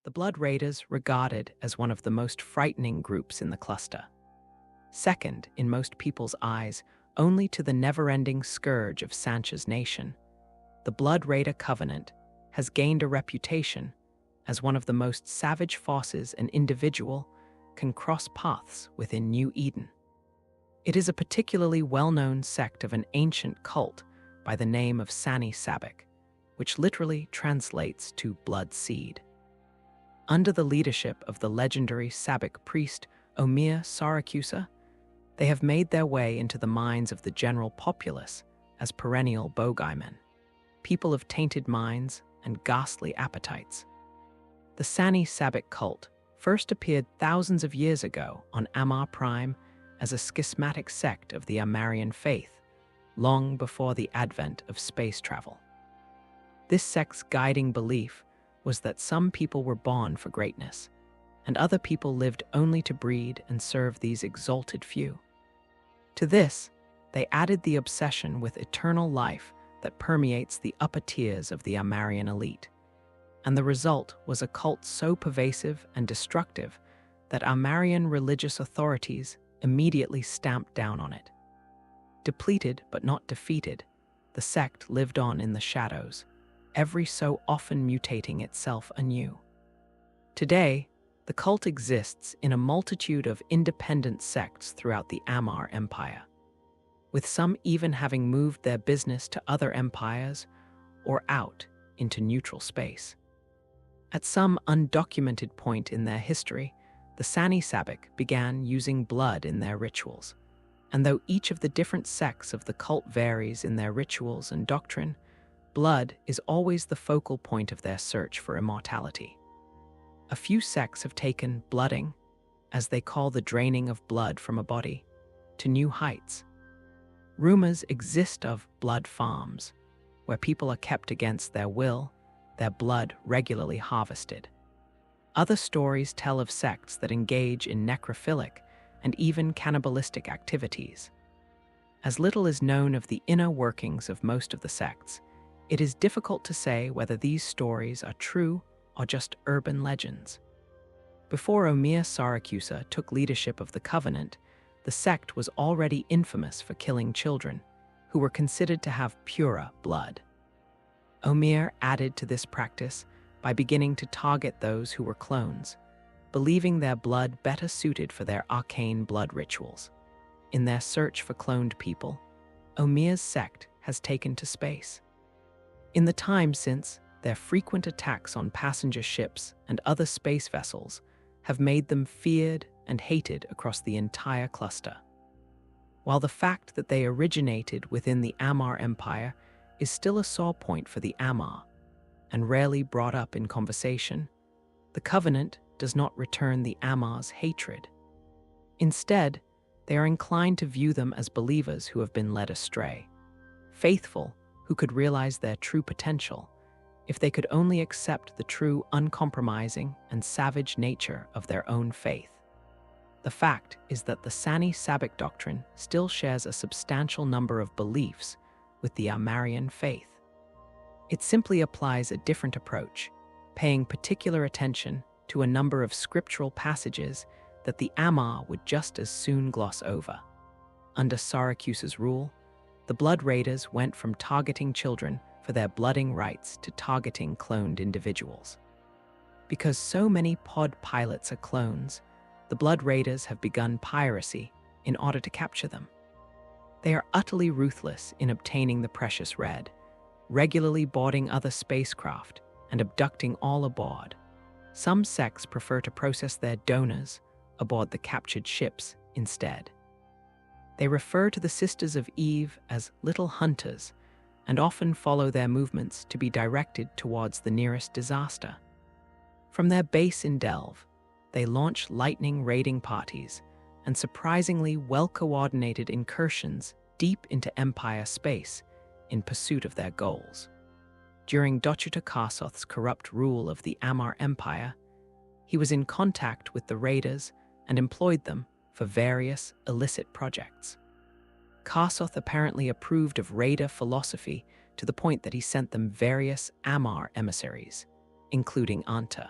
The Blood Raiders regarded as one of the most frightening groups in the cluster. Second, in most people's eyes, only to the never-ending scourge of Sansha's nation, the Blood Raider Covenant has gained a reputation as one of the most savage forces an individual can cross paths within New Eden. It is a particularly well-known sect of an ancient cult by the name of Sani Sabik, which literally translates to blood seed. Under the leadership of the legendary Sabik priest Omir Sarikusa, they have made their way into the minds of the general populace as perennial bogeymen, people of tainted minds and ghastly appetites. The Sani Sabik cult first appeared thousands of years ago on Amarr Prime as a schismatic sect of the Amarrian faith, long before the advent of space travel. This sect's guiding belief was that some people were born for greatness, and other people lived only to breed and serve these exalted few. To this, they added the obsession with eternal life that permeates the upper tiers of the Amarrian elite, and the result was a cult so pervasive and destructive that Amarrian religious authorities immediately stamped down on it. Depleted but not defeated, the sect lived on in the shadows, every so often mutating itself anew. Today, the cult exists in a multitude of independent sects throughout the Amarr Empire, with some even having moved their business to other empires or out into neutral space. At some undocumented point in their history, the Sani Sabik began using blood in their rituals, and though each of the different sects of the cult varies in their rituals and doctrine, blood is always the focal point of their search for immortality. A few sects have taken blooding, as they call the draining of blood from a body, to new heights. Rumors exist of blood farms, where people are kept against their will, their blood regularly harvested. Other stories tell of sects that engage in necrophilic and even cannibalistic activities. As little is known of the inner workings of most of the sects, it is difficult to say whether these stories are true or just urban legends. Before Omir Sarikusa took leadership of the Covenant, the sect was already infamous for killing children, who were considered to have purer blood. Omir added to this practice by beginning to target those who were clones, believing their blood better suited for their arcane blood rituals. In their search for cloned people, Omir's sect has taken to space. In the time since, their frequent attacks on passenger ships and other space vessels have made them feared and hated across the entire cluster. While the fact that they originated within the Amarr Empire is still a sore point for the Amarr, and rarely brought up in conversation, the Covenant does not return the Amarr's hatred. Instead, they are inclined to view them as believers who have been led astray, faithful who could realize their true potential if they could only accept the true, uncompromising, and savage nature of their own faith. The fact is that the Sani Sabik doctrine still shares a substantial number of beliefs with the Amarrian faith. It simply applies a different approach, paying particular attention to a number of scriptural passages that the Amarr would just as soon gloss over. Under Sarikusa's rule, the Blood Raiders went from targeting children for their blooding rights to targeting cloned individuals. Because so many pod pilots are clones, the Blood Raiders have begun piracy in order to capture them. They are utterly ruthless in obtaining the precious red, regularly boarding other spacecraft and abducting all aboard. Some sects prefer to process their donors aboard the captured ships instead. They refer to the Sisters of Eve as little hunters and often follow their movements to be directed towards the nearest disaster. From their base in Delve, they launch lightning raiding parties and surprisingly well-coordinated incursions deep into Empire space in pursuit of their goals. During Dochuta Karsoth's corrupt rule of the Amarr Empire, he was in contact with the raiders and employed them for various illicit projects. Karsoth apparently approved of raider philosophy to the point that he sent them various Amarr emissaries, including Anta.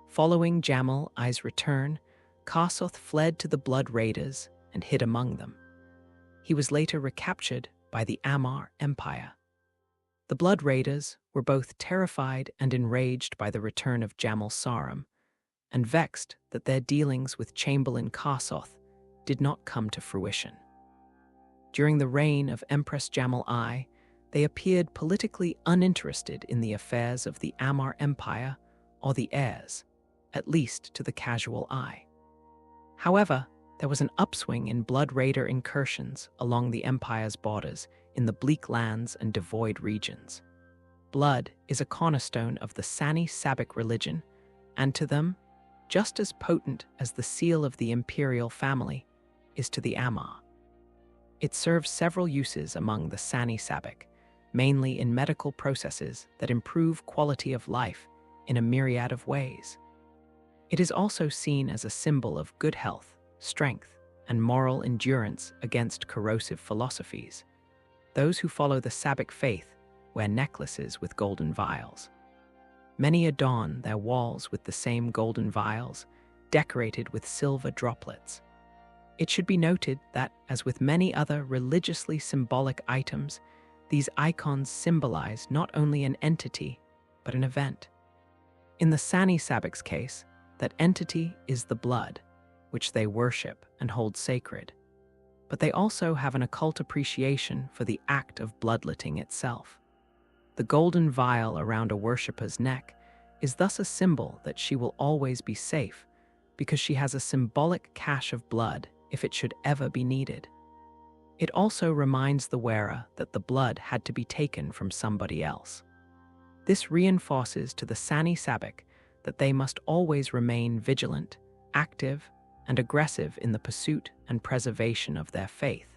Following Jamal I's return, Karsoth fled to the Blood Raiders and hid among them. He was later recaptured by the Amarr Empire. The Blood Raiders were both terrified and enraged by the return of Jamal Sarum, and vexed that their dealings with Chamberlain Karsoth did not come to fruition. During the reign of Empress Jamal I, they appeared politically uninterested in the affairs of the Amarr Empire or the heirs, at least to the casual eye. However, there was an upswing in Blood Raider incursions along the empire's borders in the Bleak Lands and Devoid regions. Blood is a cornerstone of the Sani Sabik religion, and to them, just as potent as the seal of the imperial family is to the Amarr. It serves several uses among the Sani Sabik, mainly in medical processes that improve quality of life in a myriad of ways. It is also seen as a symbol of good health, strength, and moral endurance against corrosive philosophies. Those who follow the Sabik faith wear necklaces with golden vials. Many adorn their walls with the same golden vials, decorated with silver droplets. It should be noted that, as with many other religiously symbolic items, these icons symbolize not only an entity, but an event. In the Sani Sabik's case, that entity is the blood, which they worship and hold sacred. But they also have an occult appreciation for the act of bloodletting itself. The golden vial around a worshipper's neck is thus a symbol that she will always be safe, because she has a symbolic cache of blood if it should ever be needed. It also reminds the wearer that the blood had to be taken from somebody else. This reinforces to the Sani Sabik that they must always remain vigilant, active, and aggressive in the pursuit and preservation of their faith.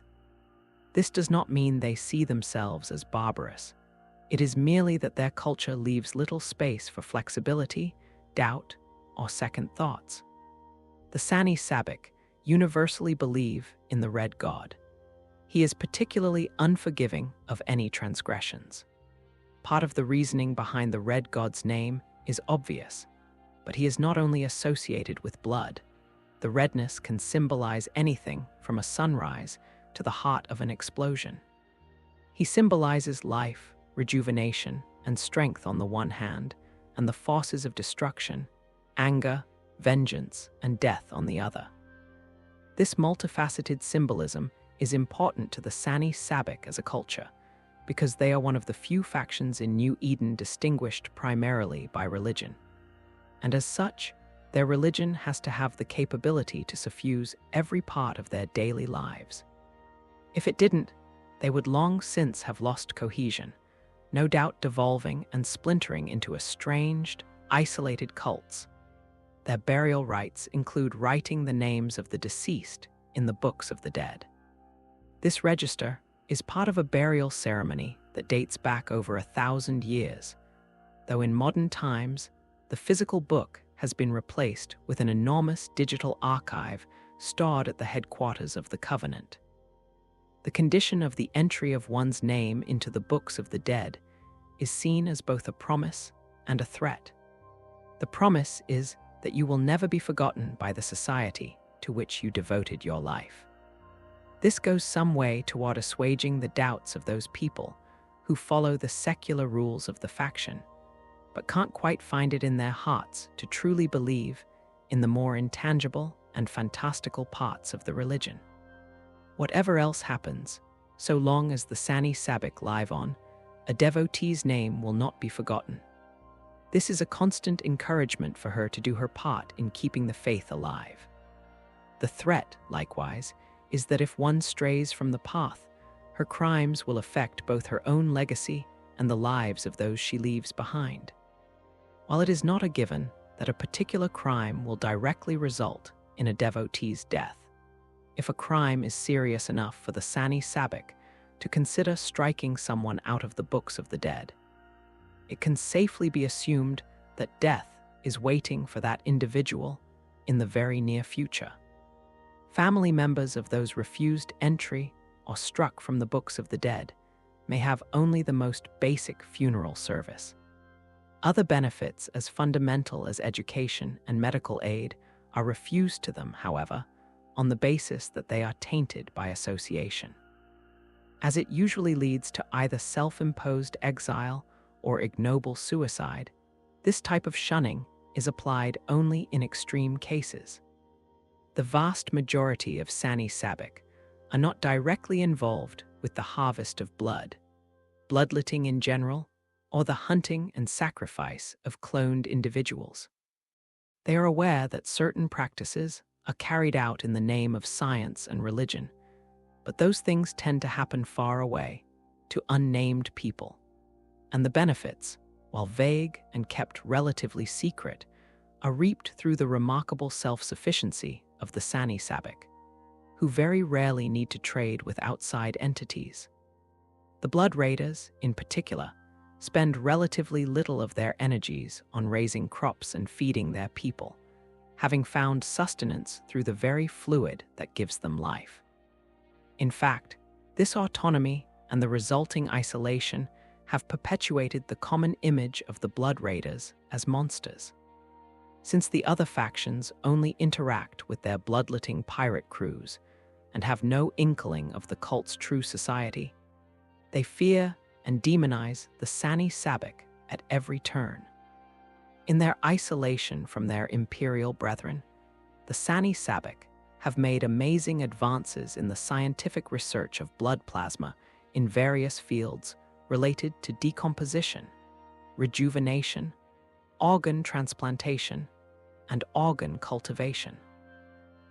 This does not mean they see themselves as barbarous. It is merely that their culture leaves little space for flexibility, doubt, or second thoughts. The Sani Sabik universally believe in the Red God. He is particularly unforgiving of any transgressions. Part of the reasoning behind the Red God's name is obvious, but he is not only associated with blood. The redness can symbolize anything from a sunrise to the heart of an explosion. He symbolizes life, rejuvenation, and strength on the one hand, and the forces of destruction, anger, vengeance, and death on the other. This multifaceted symbolism is important to the Sani Sabik as a culture, because they are one of the few factions in New Eden distinguished primarily by religion. And as such, their religion has to have the capability to suffuse every part of their daily lives. If it didn't, they would long since have lost cohesion, no doubt devolving and splintering into estranged, isolated cults. Their burial rites include writing the names of the deceased in the books of the dead. This register is part of a burial ceremony that dates back over 1,000 years, though in modern times, the physical book has been replaced with an enormous digital archive stored at the headquarters of the Covenant. The condition of the entry of one's name into the books of the dead is seen as both a promise and a threat. The promise is that you will never be forgotten by the society to which you devoted your life. This goes some way toward assuaging the doubts of those people who follow the secular rules of the faction, but can't quite find it in their hearts to truly believe in the more intangible and fantastical parts of the religion. Whatever else happens, so long as the Sani Sabik live on, a devotee's name will not be forgotten. This is a constant encouragement for her to do her part in keeping the faith alive. The threat, likewise, is that if one strays from the path, her crimes will affect both her own legacy and the lives of those she leaves behind. While it is not a given that a particular crime will directly result in a devotee's death, if a crime is serious enough for the Sani Sabik to consider striking someone out of the books of the dead, it can safely be assumed that death is waiting for that individual in the very near future. Family members of those refused entry or struck from the books of the dead may have only the most basic funeral service. Other benefits as fundamental as education and medical aid are refused to them, however, on the basis that they are tainted by association. As it usually leads to either self-imposed exile or ignoble suicide, this type of shunning is applied only in extreme cases. The vast majority of Sani Sabik are not directly involved with the harvest of blood, bloodletting in general, or the hunting and sacrifice of cloned individuals. They are aware that certain practices are carried out in the name of science and religion, but those things tend to happen far away, to unnamed people. And the benefits, while vague and kept relatively secret, are reaped through the remarkable self-sufficiency of the Sani Sabik, who very rarely need to trade with outside entities. The blood raiders, in particular, spend relatively little of their energies on raising crops and feeding their people, having found sustenance through the very fluid that gives them life. In fact, this autonomy and the resulting isolation have perpetuated the common image of the blood raiders as monsters. Since the other factions only interact with their bloodletting pirate crews and have no inkling of the cult's true society, they fear and demonize the Sani Sabik at every turn. In their isolation from their imperial brethren, the Sani Sabik have made amazing advances in the scientific research of blood plasma in various fields related to decomposition, rejuvenation, organ transplantation, and organ cultivation.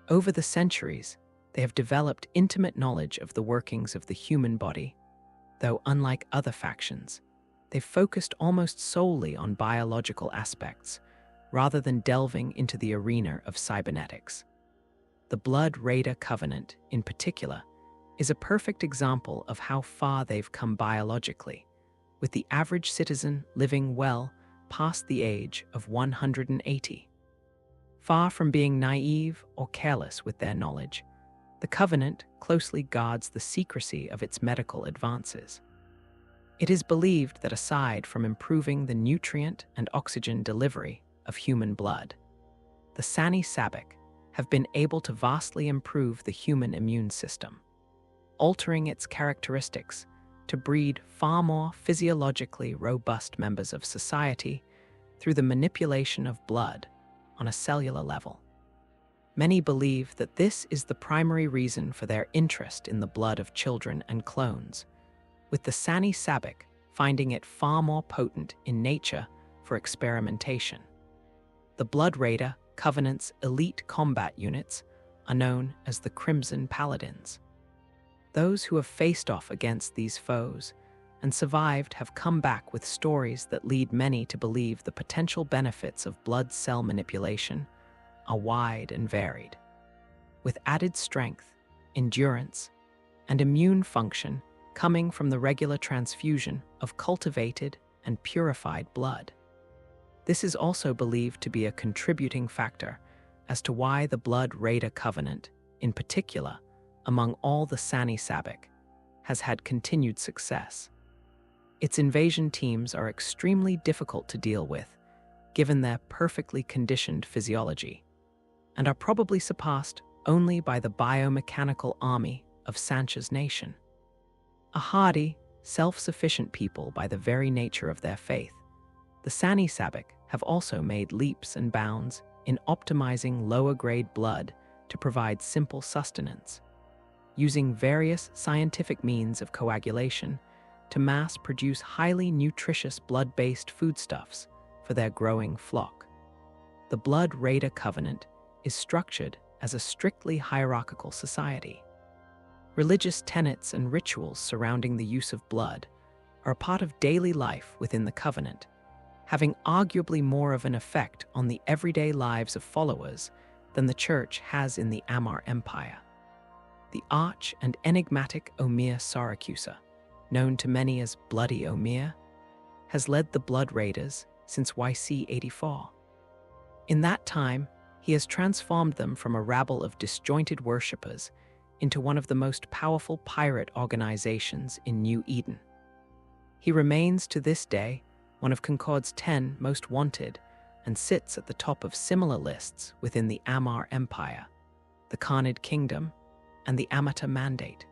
Over the centuries, they have developed intimate knowledge of the workings of the human body, though unlike other factions, they've focused almost solely on biological aspects, rather than delving into the arena of cybernetics. The Blood Raider Covenant, in particular, is a perfect example of how far they've come biologically, with the average citizen living well past the age of 180. Far from being naive or careless with their knowledge, the Covenant closely guards the secrecy of its medical advances. It is believed that aside from improving the nutrient and oxygen delivery of human blood, the Sani Sabik have been able to vastly improve the human immune system, altering its characteristics to breed far more physiologically robust members of society through the manipulation of blood on a cellular level. Many believe that this is the primary reason for their interest in the blood of children and clones, with the Sani Sabik finding it far more potent in nature for experimentation. The Blood Raider Covenant's elite combat units are known as the Crimson Paladins. Those who have faced off against these foes and survived have come back with stories that lead many to believe the potential benefits of blood cell manipulation are wide and varied. With added strength, endurance, and immune function coming from the regular transfusion of cultivated and purified blood. This is also believed to be a contributing factor as to why the Blood Raider Covenant, in particular, among all the Sani Sabik, has had continued success. Its invasion teams are extremely difficult to deal with, given their perfectly conditioned physiology, and are probably surpassed only by the biomechanical army of Sansha's nation. A hardy, self-sufficient people by the very nature of their faith, the Sani Sabik have also made leaps and bounds in optimizing lower-grade blood to provide simple sustenance, using various scientific means of coagulation to mass-produce highly nutritious blood-based foodstuffs for their growing flock. The Blood Raider Covenant is structured as a strictly hierarchical society. Religious tenets and rituals surrounding the use of blood are a part of daily life within the Covenant, having arguably more of an effect on the everyday lives of followers than the Church has in the Amarr Empire. The arch and enigmatic Omir Sarikusa, known to many as Bloody Omir, has led the Blood Raiders since YC 84. In that time, he has transformed them from a rabble of disjointed worshippers into one of the most powerful pirate organizations in New Eden. He remains to this day one of Concord's 10 most wanted, and sits at the top of similar lists within the Amarr Empire, the Khanid Kingdom, and the Amateur Mandate.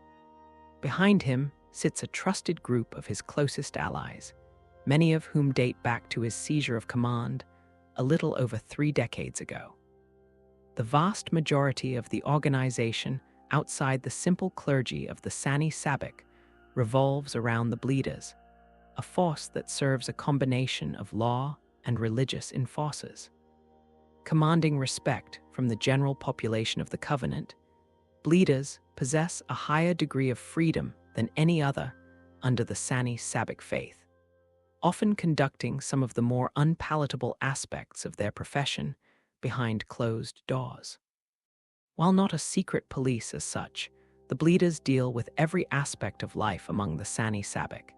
Behind him sits a trusted group of his closest allies, many of whom date back to his seizure of command a little over 3 decades ago. The vast majority of the organization outside the simple clergy of the Sani Sabik revolves around the Bleeders, a force that serves a combination of law and religious enforcers. Commanding respect from the general population of the Covenant, Bleeders possess a higher degree of freedom than any other under the Sani Sabik faith, often conducting some of the more unpalatable aspects of their profession behind closed doors. While not a secret police as such, the Bleeders deal with every aspect of life among the Sani Sabik,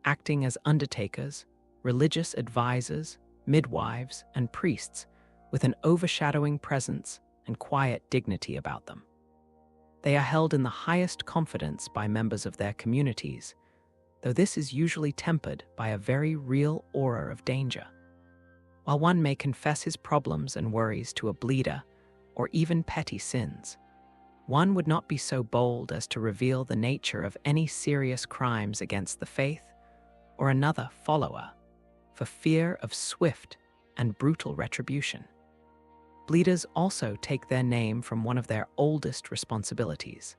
acting as undertakers, religious advisors, midwives, and priests with an overshadowing presence and quiet dignity about them. They are held in the highest confidence by members of their communities, though this is usually tempered by a very real aura of danger. While one may confess his problems and worries to a Bleeder, or even petty sins, one would not be so bold as to reveal the nature of any serious crimes against the faith or another follower, for fear of swift and brutal retribution. Bleeders also take their name from one of their oldest responsibilities,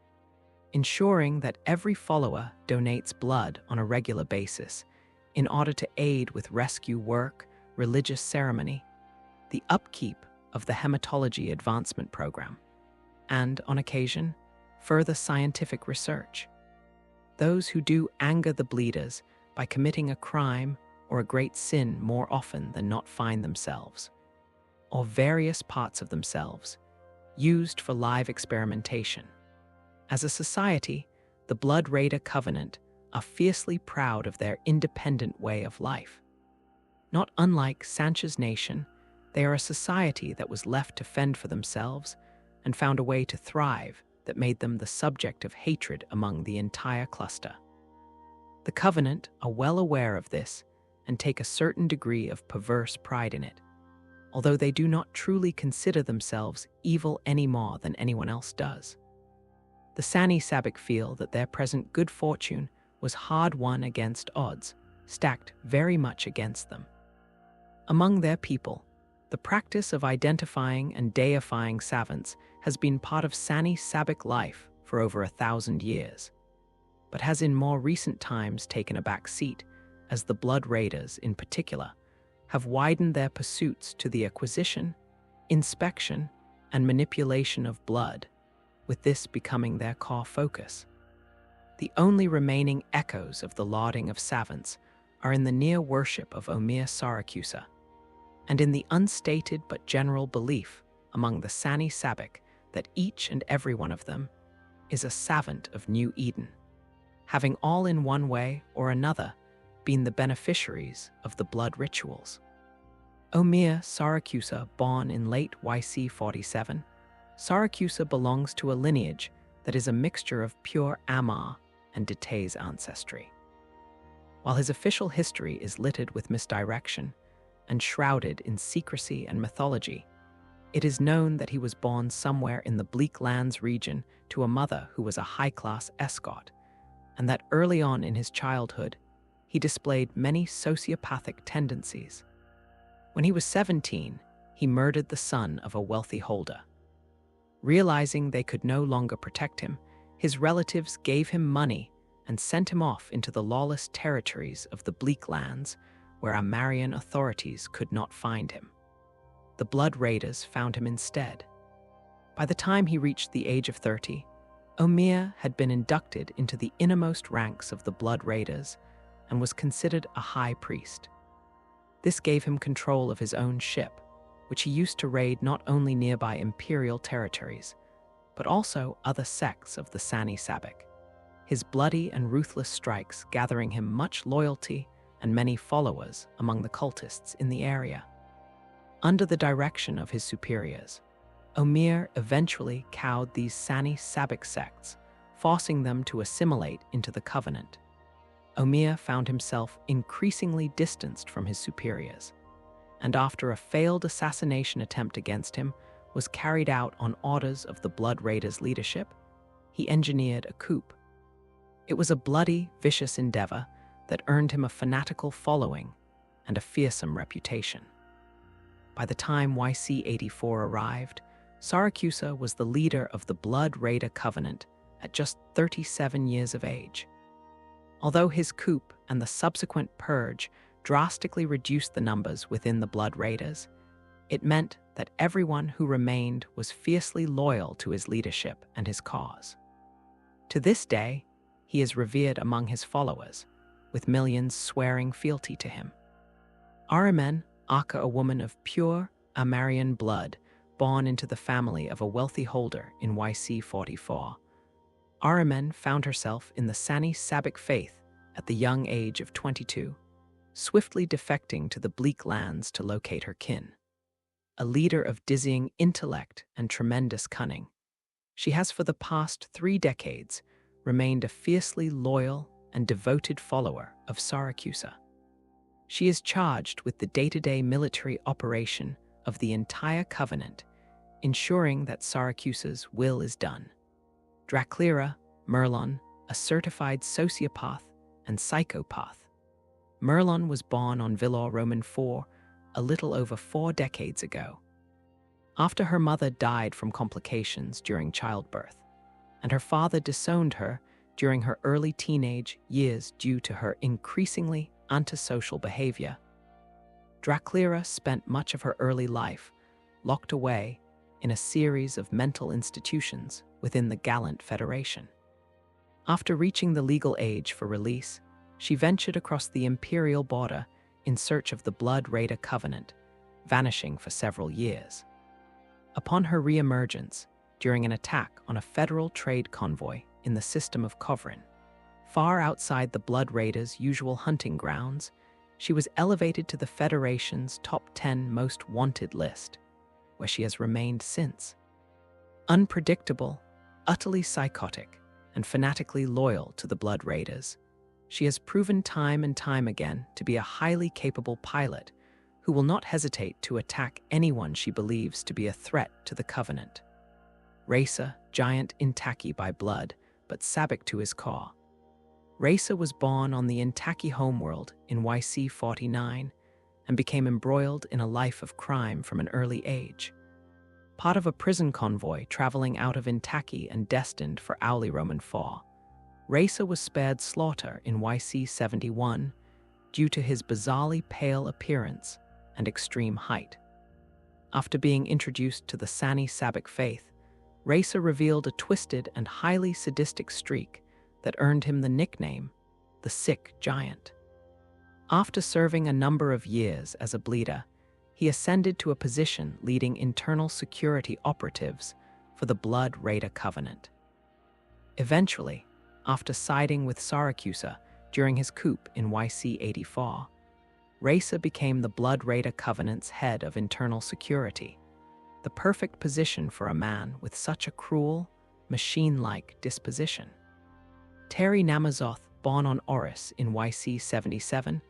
ensuring that every follower donates blood on a regular basis in order to aid with rescue work, religious ceremony, the upkeep of the hematology advancement program, and, on occasion, further scientific research. Those who do anger the Bleeders by committing a crime or a great sin more often than not find themselves, or various parts of themselves, used for live experimentation. As a society, the Blood Raider Covenant are fiercely proud of their independent way of life. Not unlike Sansha's nation, they are a society that was left to fend for themselves and found a way to thrive that made them the subject of hatred among the entire cluster. The Covenant are well aware of this and take a certain degree of perverse pride in it, although they do not truly consider themselves evil any more than anyone else does. The Sani Sabik feel that their present good fortune was hard-won against odds, stacked very much against them. Among their people, the practice of identifying and deifying savants has been part of Sani Sabik life for over 1,000 years, but has in more recent times taken a back seat as the Blood Raiders, in particular, have widened their pursuits to the acquisition, inspection, and manipulation of blood, with this becoming their core focus. The only remaining echoes of the lauding of savants are in the near worship of Omir Sarikusa, and in the unstated but general belief among the Sani Sabik that each and every one of them is a savant of New Eden, having all in one way or another been the beneficiaries of the blood rituals. Omir Sarikusa, born in late YC 47, Sarikusa belongs to a lineage that is a mixture of pure Amarr and Detay's ancestry. While his official history is littered with misdirection and shrouded in secrecy and mythology, it is known that he was born somewhere in the Bleak Lands region to a mother who was a high-class escort, and that early on in his childhood, he displayed many sociopathic tendencies. When he was 17, he murdered the son of a wealthy holder. Realizing they could no longer protect him, his relatives gave him money and sent him off into the lawless territories of the Bleak Lands, where Amarrian authorities could not find him. The Blood Raiders found him instead. By the time he reached the age of 30, Omir had been inducted into the innermost ranks of the Blood Raiders and was considered a high priest. This gave him control of his own ship, which he used to raid not only nearby imperial territories, but also other sects of the Sani Sabik, his bloody and ruthless strikes gathering him much loyalty and many followers among the cultists in the area. Under the direction of his superiors, Omir eventually cowed these Sani Sabik sects, forcing them to assimilate into the Covenant. Omir found himself increasingly distanced from his superiors, and after a failed assassination attempt against him was carried out on orders of the Blood Raiders' leadership, he engineered a coup. It was a bloody, vicious endeavor that earned him a fanatical following and a fearsome reputation. By the time YC-84 arrived, Sarikusa was the leader of the Blood Raider Covenant at just 37 years of age. Although his coup and the subsequent purge drastically reduced the numbers within the Blood Raiders, it meant that everyone who remained was fiercely loyal to his leadership and his cause. To this day, he is revered among his followers, with millions swearing fealty to him. Amarr, aka a woman of pure Amarrian blood, born into the family of a wealthy holder in YC-44. Amarr found herself in the Sani Sabik faith at the young age of 22, swiftly defecting to the Bleak Lands to locate her kin. A leader of dizzying intellect and tremendous cunning, she has for the past 3 decades remained a fiercely loyal and devoted follower of Sarikusa. She is charged with the day-to-day military operation of the entire Covenant, ensuring that Sarikusa's will is done. Draclera Merlon, a certified sociopath and psychopath. Merlon was born on Villor Roman 4 a little over 4 decades ago. After her mother died from complications during childbirth, and her father disowned her during her early teenage years due to her increasingly antisocial behavior, Draclera spent much of her early life locked away in a series of mental institutions within the Gallant Federation. After reaching the legal age for release, she ventured across the imperial border in search of the Blood Raider Covenant, vanishing for several years. Upon her re-emergence, during an attack on a federal trade convoy in the system of Kovrin, far outside the Blood Raiders' usual hunting grounds, she was elevated to the Federation's top 10 most wanted list, where she has remained since. Unpredictable, utterly psychotic, and fanatically loyal to the Blood Raiders, she has proven time and time again to be a highly capable pilot who will not hesitate to attack anyone she believes to be a threat to the Covenant. Reza, giant Intaki by blood, but Sabik to his core. Reza was born on the Intaki homeworld in YC-49 and became embroiled in a life of crime from an early age. Part of a prison convoy traveling out of Intaki and destined for Auli Roman 4, Reza was spared slaughter in YC-71 due to his bizarrely pale appearance and extreme height. After being introduced to the Sani Sabik faith, Reza revealed a twisted and highly sadistic streak that earned him the nickname, the Sick Giant. After serving a number of years as a bleeder, he ascended to a position leading internal security operatives for the Blood Raider Covenant. Eventually, after siding with Sarikusa during his coup in YC-84, Reza became the Blood Raider Covenant's head of internal security, the perfect position for a man with such a cruel, machine-like disposition. Terry Namazoth, born on Oris in YC-77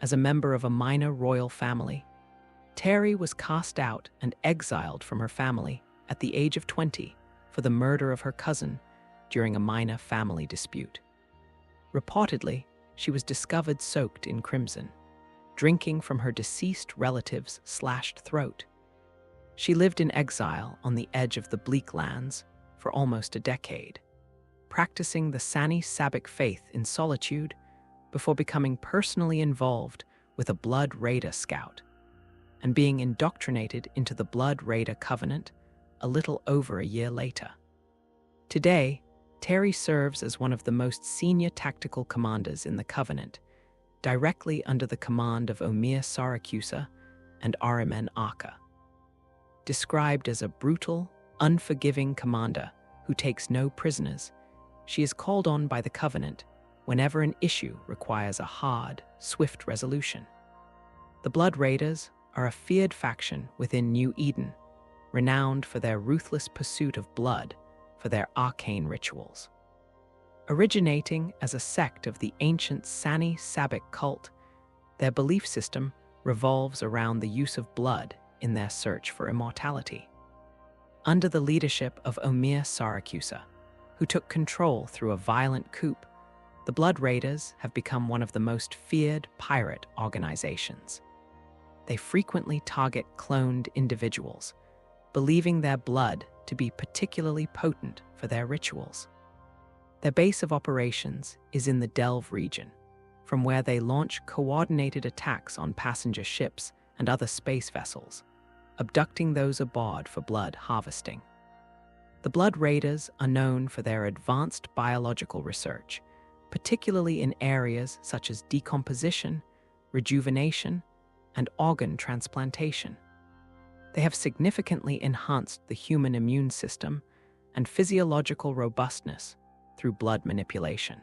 as a member of a minor royal family, Terry was cast out and exiled from her family at the age of 20 for the murder of her cousin during a minor family dispute. Reportedly, she was discovered soaked in crimson, drinking from her deceased relative's slashed throat. She lived in exile on the edge of the Bleak Lands for almost a decade, practicing the Sani Sabik faith in solitude before becoming personally involved with a Blood Raider scout and being indoctrinated into the Blood Raider Covenant a little over a year later. Today, Terry serves as one of the most senior tactical commanders in the Covenant, directly under the command of Omir Sarikusa and Amarr Aka. Described as a brutal, unforgiving commander who takes no prisoners, she is called on by the Covenant whenever an issue requires a hard, swift resolution. The Blood Raiders are a feared faction within New Eden, renowned for their ruthless pursuit of blood for their arcane rituals. Originating as a sect of the ancient Sani Sabik cult, their belief system revolves around the use of blood in their search for immortality. Under the leadership of Omir Sarikusa, who took control through a violent coup, the Blood Raiders have become one of the most feared pirate organizations. They frequently target cloned individuals, believing their blood to be particularly potent for their rituals. Their base of operations is in the Delve region, from where they launch coordinated attacks on passenger ships and other space vessels, abducting those aboard for blood harvesting. The Blood Raiders are known for their advanced biological research, particularly in areas such as decomposition, rejuvenation, and organ transplantation. They have significantly enhanced the human immune system and physiological robustness through blood manipulation.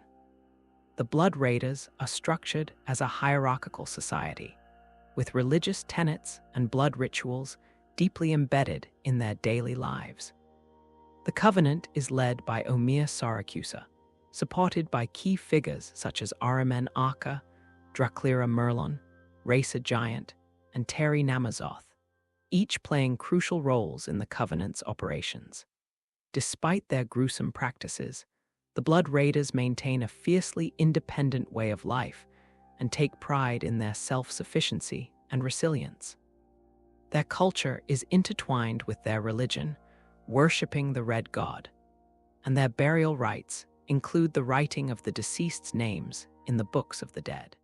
The Blood Raiders are structured as a hierarchical society, with religious tenets and blood rituals deeply embedded in their daily lives. The Covenant is led by Omir Sarikusa, supported by key figures such as Ahriman Arca, Draclira Merlon, Racer Giant, and Terry Namazoth, each playing crucial roles in the Covenant's operations. Despite their gruesome practices, the Blood Raiders maintain a fiercely independent way of life and take pride in their self-sufficiency and resilience. Their culture is intertwined with their religion, worshipping the Red God, and their burial rites include the writing of the deceased's names in the books of the dead.